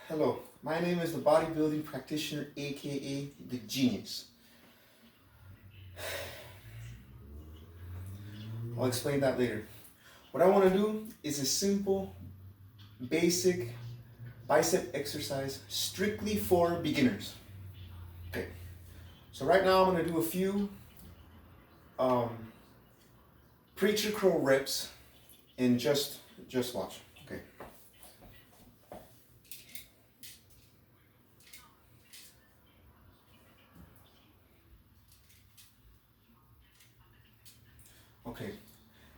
Hello, my name is the bodybuilding practitioner, A.K.A. the genius. I'll explain that later. What I want to do is a simple, basic bicep exercise strictly for beginners. Okay, so right now I'm going to do a few preacher curl reps and just watch. Okay. Okay,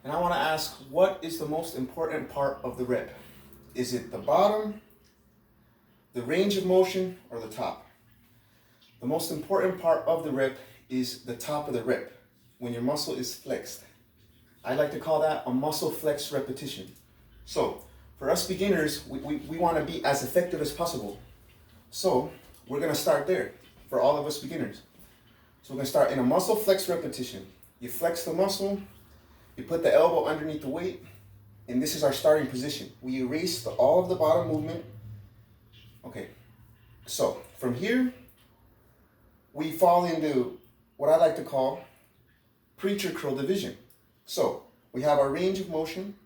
and I want to ask, what is the most important part of the rep? Is it the bottom, the range of motion, or the top? The most important part of the rep is the top of the rep, when your muscle is flexed. I like to call that a muscle flex repetition. So, for us beginners, we want to be as effective as possible. So, we're going to start there for all of us beginners. So, we're going to start in a muscle flex repetition. You flex the muscle, you put the elbow underneath the weight, and this is our starting position. We erase all of the bottom movement. Okay, so from here, we fall into what I like to call preacher curl division. So we have our range of motion.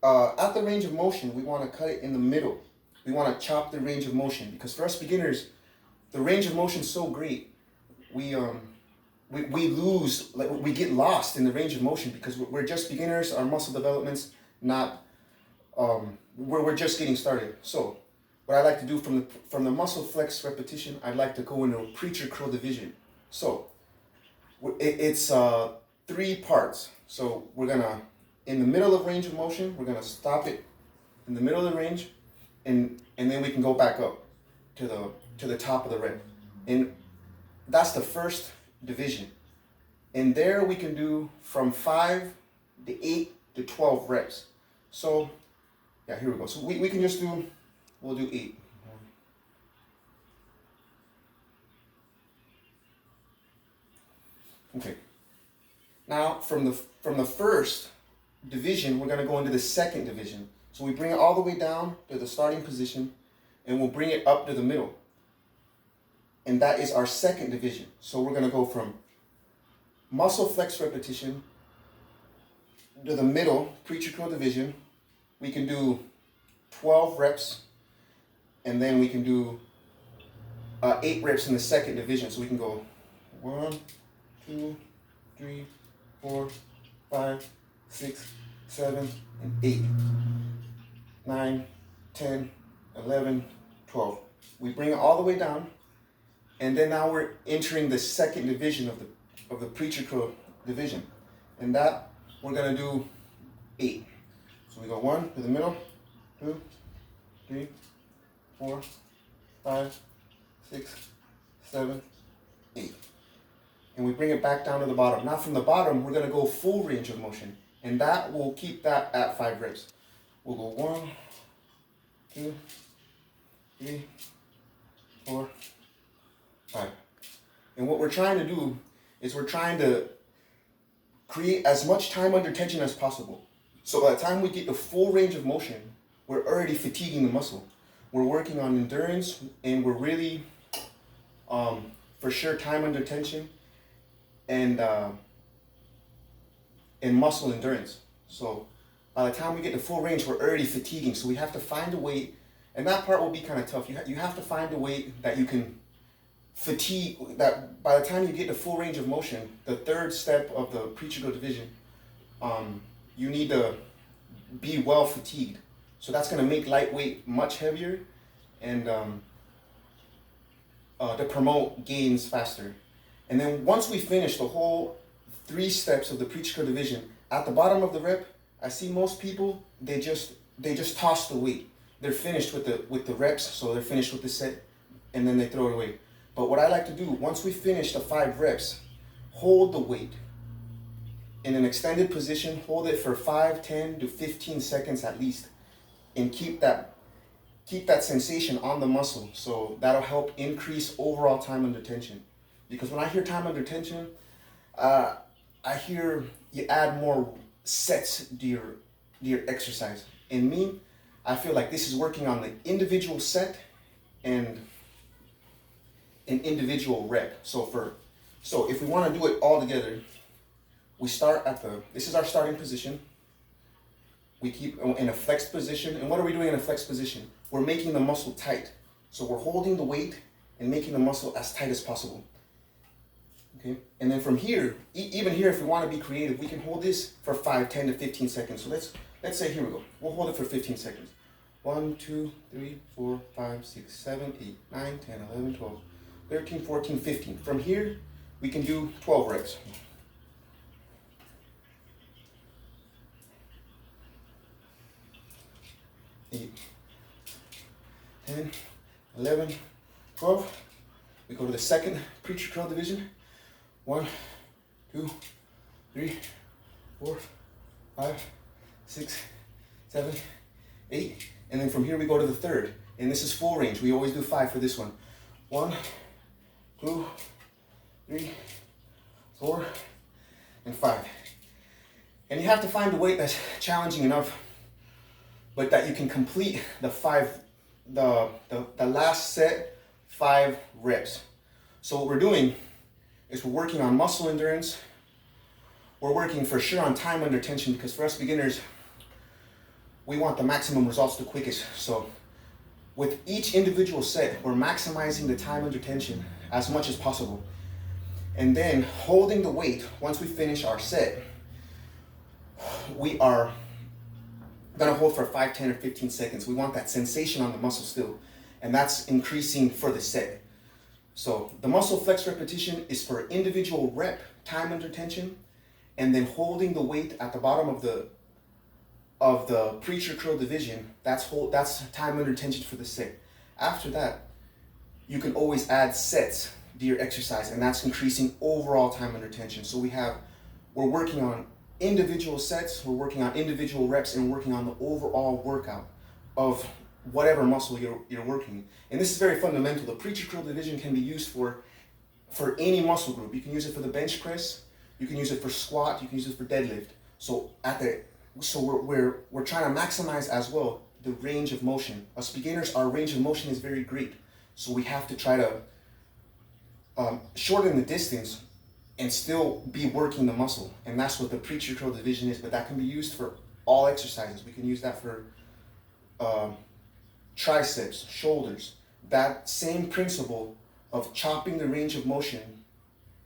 At the range of motion, we want to cut it in the middle. We want to chop the range of motion because for us beginners, the range of motion is so great. We lose, like we get lost in the range of motion because we're just beginners. Our muscle development's not. We're just getting started. So what I like to do from the muscle flex repetition, I'd like to go into a preacher curl division. So it's 3 parts. So we're gonna, in the middle of range of motion, we're gonna stop it in the middle of the range, and then we can go back up to the top of the rep, and that's the first division. And there we can do from 5 to 8 to 12 reps. So yeah, here we go. So we can just do, we'll do 8. Okay. Now from the first division, we're going to go into the second division. So we bring it all the way down to the starting position, and we'll bring it up to the middle. And that is our second division. So we're going to go from muscle flex repetition to the middle, preacher curl division. We can do 12 reps, and then we can do 8 reps in the second division. So we can go 1, 2, 3, 4, 5, 6, 7, and 8, 9, 10, 11, 12. We bring it all the way down, and then now we're entering the second division of the preacher curl division, and that we're gonna do 8. So we go 1 to the middle, 2, 3, 4, 5, 6, 7, 8. And we bring it back down to the bottom. Now from the bottom, we're gonna go full range of motion, and that will keep that at 5 reps. We'll go 1, 2, 3, 4, 5. And what we're trying to do is we're trying to create as much time under tension as possible. So by the time we get the full range of motion, we're already fatiguing the muscle. We're working on endurance, and we're really, for sure, time under tension and muscle endurance. So by the time we get the full range, we're already fatiguing. So we have to find a weight, and that part will be kind of tough. You have to find a weight that you can fatigue, that by the time you get the full range of motion, the third step of the preacher curl division, you need to be well fatigued. So that's going to make lightweight much heavier, and to promote gains faster. And then once we finish the whole 3 steps of the preacher curl division, at the bottom of the rep, I see most people, they just toss the weight. They're finished with the reps, so they're finished with the set, and then they throw it away. But what I like to do, once we finish the 5 reps, hold the weight in an extended position, hold it for 5, 10 to 15 seconds at least, and keep that sensation on the muscle. So that'll help increase overall time under tension. Because when I hear time under tension, I hear you add more sets to your exercise. And me, I feel like this is working on the individual set and an individual rep. So if we want to do it all together, we start at this is our starting position. We keep in a flexed position. And what are we doing in a flexed position? We're making the muscle tight. So we're holding the weight and making the muscle as tight as possible. Okay, and then from here, even here, if we want to be creative, we can hold this for 5, 10 to 15 seconds. So let's say, here we go. We'll hold it for 15 seconds. 1, 2, 3, 4, 5, 6, 7, 8, 9, 10, 11, 12, 13, 14, 15. From here, we can do 12 reps. 8, 10, 11, 12. We go to the second preacher curl division. 1, 2, 3, 4, 5, 6, 7, 8. And then from here we go to the third. And this is full range. We always do 5 for this one. 1, 2, 3, 4, and 5. And you have to find a weight that's challenging enough, but that you can complete the last set 5 reps. So what we're doing is we're working on muscle endurance. We're working for sure on time under tension, because for us beginners, we want the maximum results the quickest. So with each individual set, we're maximizing the time under tension as much as possible. And then holding the weight, once we finish our set, we are gonna hold for 5, 10, or 15 seconds. We want that sensation on the muscle still, and that's increasing for the set. So the muscle flex repetition is for individual rep, time under tension, and then holding the weight at the bottom of the preacher curl division. That's time under tension for the set. After that, you can always add sets to your exercise, and that's increasing overall time under tension. So we're working on individual sets, we're working on individual reps, and working on the overall workout of whatever muscle you're working. And this is very fundamental. The preacher curl division can be used for any muscle group. You can use it for the bench press, you can use it for squat, you can use it for deadlift. So we're trying to maximize as well the range of motion. Us beginners, our range of motion is very great. So we have to try to shorten the distance and still be working the muscle. And that's what the preacher curl division is, but that can be used for all exercises. We can use that for triceps, shoulders. That same principle of chopping the range of motion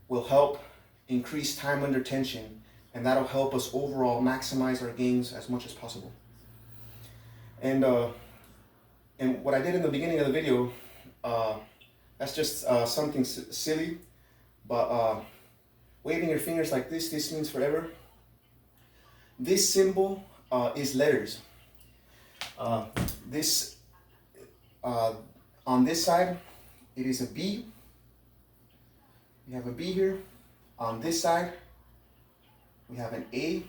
will help increase time under tension, and that'll help us overall maximize our gains as much as possible. And what I did in the beginning of the video, that's just something silly, but waving your fingers like this means forever. This symbol is letters. On this side, it is a B. We have a B here. On this side, we have an A.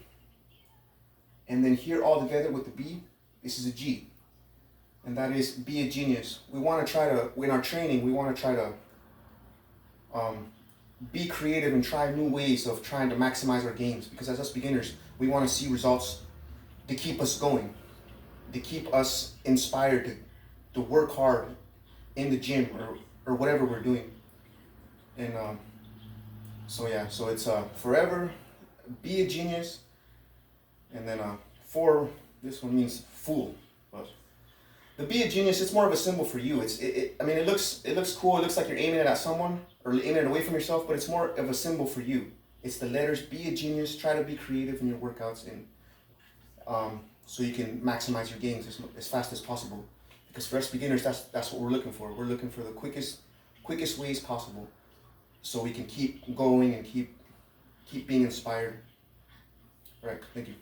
And then here all together with the B, this is a G. And that is be a genius. We want to try to, in our training, we want to try to be creative and try new ways of trying to maximize our gains, because as us beginners, we want to see results to keep us going, to keep us inspired to work hard in the gym or whatever we're doing. And so it's forever, be a genius, and then this one means fool. But the be a genius, it's more of a symbol for you. It looks cool. It looks like you're aiming it at someone or aiming it away from yourself, but it's more of a symbol for you. It's the letters, be a genius. Try to be creative in your workouts, and so you can maximize your gains as fast as possible. Because for us beginners, that's what we're looking for. We're looking for the quickest ways possible, so we can keep going and keep being inspired. All right, thank you.